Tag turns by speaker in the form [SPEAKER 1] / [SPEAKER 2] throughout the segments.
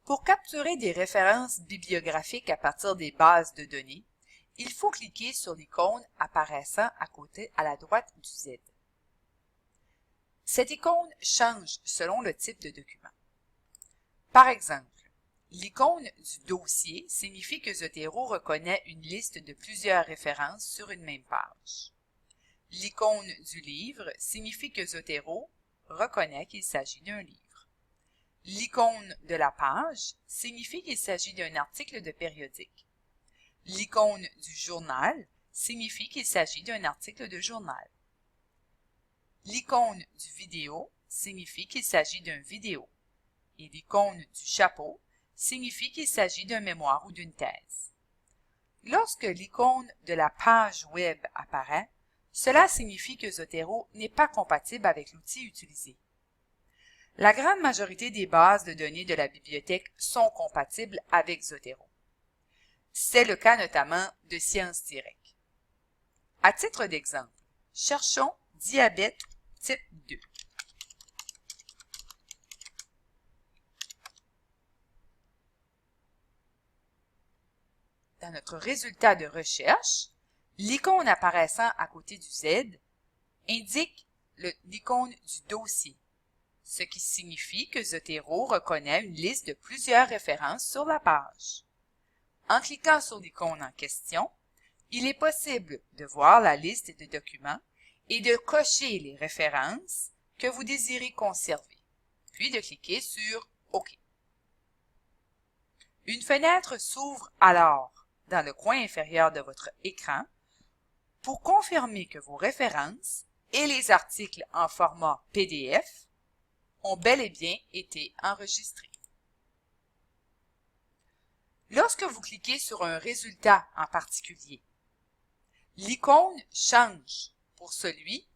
[SPEAKER 1] Pour capturer des références bibliographiques à partir des bases de données, il faut cliquer sur l'icône apparaissant à côté à la droite du Z. Cette icône change selon le type de document. Par exemple, l'icône du dossier signifie que Zotero reconnaît une liste de plusieurs références sur une même page. L'icône du livre signifie que Zotero reconnaît qu'il s'agit d'un livre. L'icône de la page signifie qu'il s'agit d'un article de périodique. L'icône du journal signifie qu'il s'agit d'un article de journal. L'icône du vidéo signifie qu'il s'agit d'un vidéo. Et l'icône du chapeau signifie qu'il s'agit d'un mémoire ou d'une thèse. Lorsque l'icône de la page web apparaît, cela signifie que Zotero n'est pas compatible avec l'outil utilisé. La grande majorité des bases de données de la bibliothèque sont compatibles avec Zotero. C'est le cas notamment de ScienceDirect. À titre d'exemple, cherchons diabète type 2. Dans notre résultat de recherche, l'icône apparaissant à côté du Z indique l'icône du dossier, ce qui signifie que Zotero reconnaît une liste de plusieurs références sur la page. En cliquant sur l'icône en question, il est possible de voir la liste de documents et de cocher les références que vous désirez conserver, puis de cliquer sur OK. Une fenêtre s'ouvre alors dans le coin inférieur de votre écran pour confirmer que vos références et les articles en format PDF ont bel et bien été enregistrés. Lorsque vous cliquez sur un résultat en particulier, l'icône change pour celui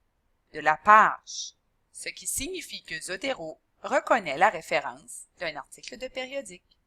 [SPEAKER 1] de la page, ce qui signifie que Zotero reconnaît la référence d'un article de périodique.